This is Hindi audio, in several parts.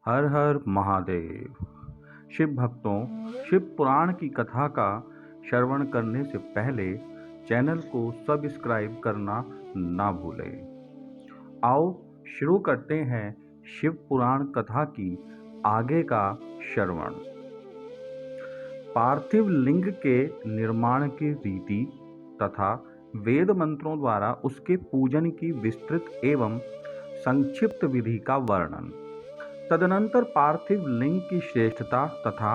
हर हर महादेव। शिव भक्तों, शिव पुराण की कथा का श्रवण करने से पहले चैनल को सब्सक्राइब करना ना भूलें। आओ शुरू करते हैं शिव पुराण कथा की आगे का श्रवण। पार्थिव लिंग के निर्माण की रीति तथा वेद मंत्रों द्वारा उसके पूजन की विस्तृत एवं संक्षिप्त विधि का वर्णन। तदनंतर पार्थिव लिंग की श्रेष्ठता तथा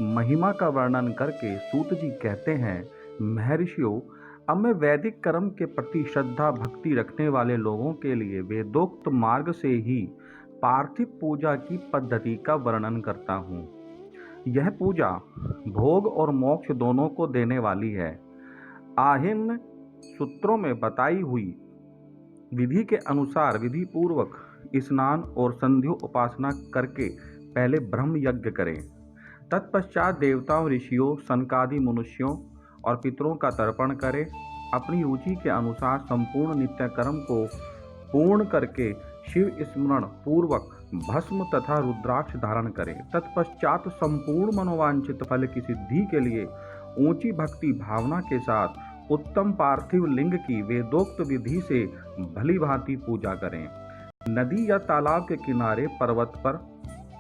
महिमा का वर्णन करके सूत जी कहते हैं, महर्षियों, अब मैं वैदिक कर्म के प्रति श्रद्धा भक्ति रखने वाले लोगों के लिए वेदोक्त मार्ग से ही पार्थिव पूजा की पद्धति का वर्णन करता हूँ। यह पूजा भोग और मोक्ष दोनों को देने वाली है। आहिन सूत्रों में बताई हुई विधि के अनुसार विधि पूर्वक स्नान और संध्यो उपासना करके पहले ब्रह्म यज्ञ करें। तत्पश्चात देवताओं, ऋषियों, सनकादि मनुष्यों और पितरों का तर्पण करें। अपनी रुचि के अनुसार संपूर्ण नित्य कर्म को पूर्ण करके शिव स्मरण पूर्वक भस्म तथा रुद्राक्ष धारण करें। तत्पश्चात संपूर्ण मनोवांछित फल की सिद्धि के लिए ऊंची भक्ति भावना के साथ उत्तम पार्थिव लिंग की वेदोक्त विधि से भली भांति पूजा करें। नदी या तालाब के किनारे, पर्वत पर,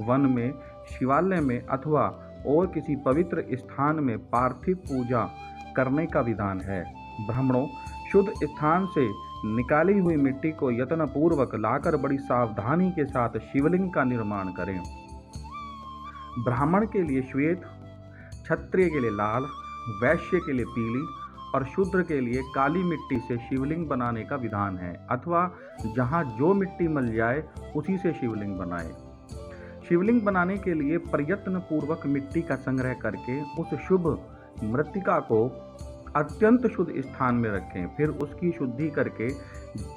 वन में, शिवालय में अथवा और किसी पवित्र स्थान में पार्थिव पूजा करने का विधान है। ब्राह्मणों, शुद्ध स्थान से निकाली हुई मिट्टी को यत्न पूर्वक लाकर बड़ी सावधानी के साथ शिवलिंग का निर्माण करें। ब्राह्मण के लिए श्वेत, क्षत्रिय के लिए लाल, वैश्य के लिए पीली और शूद्र के लिए काली मिट्टी से शिवलिंग बनाने का विधान है, अथवा जहां जो मिट्टी मिल जाए उसी से शिवलिंग बनाए। शिवलिंग बनाने के लिए प्रयत्न पूर्वक मिट्टी का संग्रह करके उस शुभ मृत्तिका को अत्यंत शुद्ध स्थान में रखें। फिर उसकी शुद्धि करके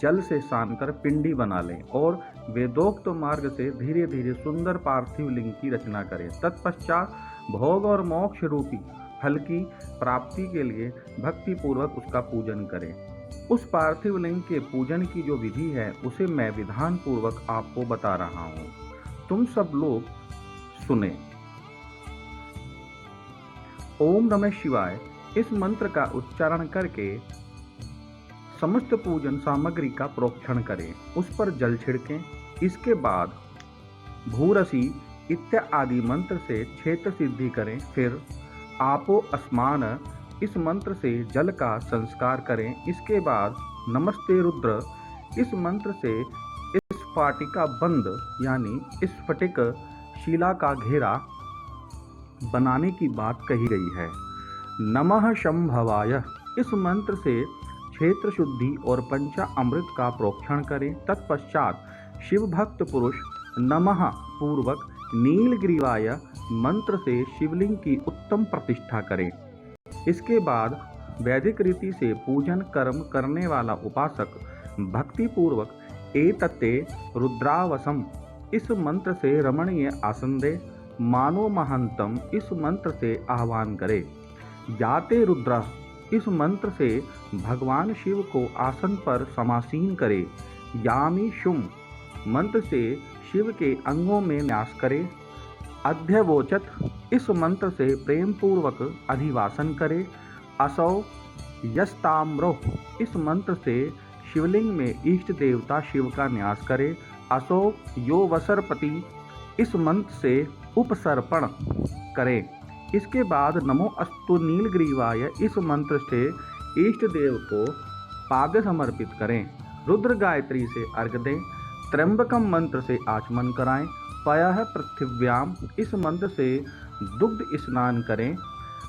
जल से सानकर पिंडी बना लें और वेदोक्त मार्ग से धीरे धीरे सुंदर पार्थिव लिंग की रचना करें। तत्पश्चात भोग और मोक्ष रूपी फल की प्राप्ति के लिए भक्ति पूर्वक उसका पूजन करें। उस पार्थिव लिंग के पूजन की जो विधि है उसे मैं विधान पूर्वक आपको बता रहा हूँ, तुम सब लोग सुने। ओम नमः शिवाय इस मंत्र का उच्चारण करके समस्त पूजन सामग्री का प्रोक्षण करें, उस पर जल छिड़कें। इसके बाद भूरसी इत्यादि मंत्र से क्षेत्र सिद्धि करें। फिर आपो अस्मान इस मंत्र से जल का संस्कार करें। इसके बाद नमस्ते रुद्र इस मंत्र से स्फाटिका बंद यानी स्फटिक शिला का घेरा बनाने की बात कही गई है। नमः शंभवाय इस मंत्र से क्षेत्र शुद्धि और पंचामृत का प्रोक्षण करें। तत्पश्चात शिव भक्त पुरुष नमः पूर्वक नीलग्रीवाय मंत्र से शिवलिंग की उत्तम प्रतिष्ठा करें। इसके बाद वैदिक रीति से पूजन कर्म करने वाला उपासक भक्ति पूर्वक एतत्ते रुद्रावसम इस मंत्र से रमणीय आसन दे। मानो महंतम इस मंत्र से आह्वान करे। याते रुद्र इस मंत्र से भगवान शिव को आसन पर समासीन करे। यामी शुम मंत्र से शिव के अंगों में न्यास करे। अध्यवोचत इस मंत्र से प्रेम पूर्वक अधिवासन करे। असौ यस्ताम्रो इस मंत्र से शिवलिंग में इष्ट देवता शिव का न्यास करे। असौ यो वसरपति इस मंत्र से उपसर्पण करे। इसके बाद नमो अस्तु नीलग्रीवाय इस मंत्र से इष्ट देव को पाद्य समर्पित करें। रुद्र गायत्री से अर्घ्य दें। त्र्यंबकम मंत्र से आचमन कराएं। पयः पृथिव्याम इस मंत्र से दुग्ध स्नान करें।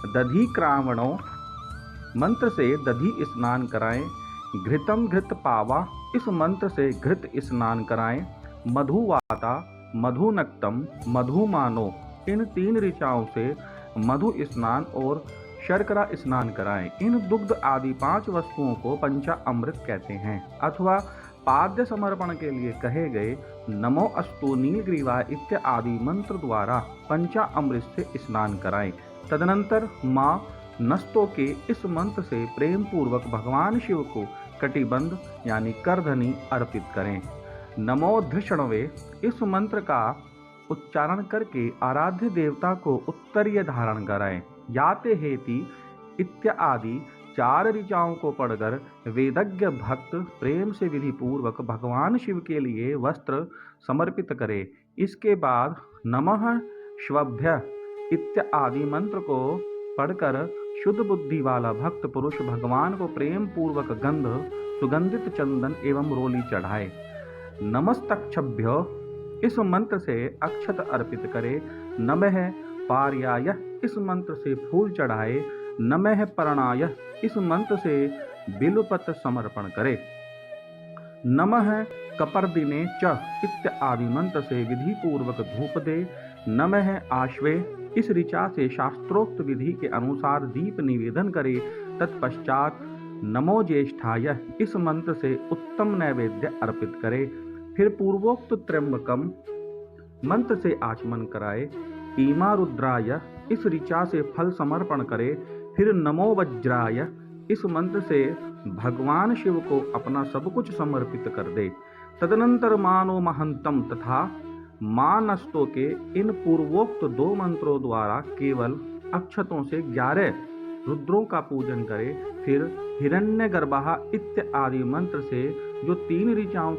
दधि क्रावणों मंत्र से दधि स्नान कराएं। घृतम घृत पावा इस मंत्र से घृत स्नान कराएं। मधुवाता, मधुनक्तम, मधुमानो इन 3 ऋचाओं से मधु स्नान और शर्करा स्नान कराएं। इन दुग्ध आदि 5 वस्तुओं को पंचामृत कहते हैं, अथवा पाद्य समर्पण के लिए कहे गए नमो अस्तु नीलग्रीवाय इत्यादि मंत्र द्वारा पंचामृत से स्नान कराएं। तदनंतर मां नस्तों के इस मंत्र से प्रेम पूर्वक भगवान शिव को कटिबंध यानी करधनी अर्पित करें। नमो धृषणवे इस मंत्र का उच्चारण करके आराध्य देवता को उत्तरीय धारण कराएं। याते हेति इत्यादि 4 ऋचाओं को पढ़कर वेदज्ञ भक्त प्रेम से विधि पूर्वक भगवान शिव के लिए वस्त्र समर्पित करे। इसके बाद नमः शिवाभ्य इत्यादि मंत्र को पढ़कर शुद्ध बुद्धि वाला भक्त पुरुष भगवान को प्रेम पूर्वक गंध, सुगंधित चंदन एवं रोली चढ़ाए। नमस्तक्षभ्य इस मंत्र से अक्षत अर्पित करे। नमः पार्याय इस मंत्र से फूल चढ़ाए। नमः परणाय इस मंत्र से बिल्वपत्र समर्पण करे। नमः कपर्दिने च इत्यादि मंत्र से विधि पूर्वक धूप दे। नमः आश्वे इस ऋचा से शास्त्रोक्त विधि के अनुसार दीप निवेदन करे। तत्पश्चात नमो ज्येष्ठाय इस मंत्र से उत्तम नैवेद्य अर्पित करे। फिर पूर्वोक्त त्र्यंबकम मंत्र से आचमन कराए। ईमा रुद्राय इस ऋचा से फल समर्पण करे। फिर नमो वज्राय इस मंत्र से भगवान शिव को अपना सब कुछ समर्पित कर दे। तदनंतर मानो महंतम तथा मानस्तों के इन पूर्वोक्त 2 मंत्रों द्वारा केवल अक्षतों से 11 रुद्रों का पूजन करे। फिर हिरण्यगर्भः इत्यादि मंत्र से जो 3 ऋचाओं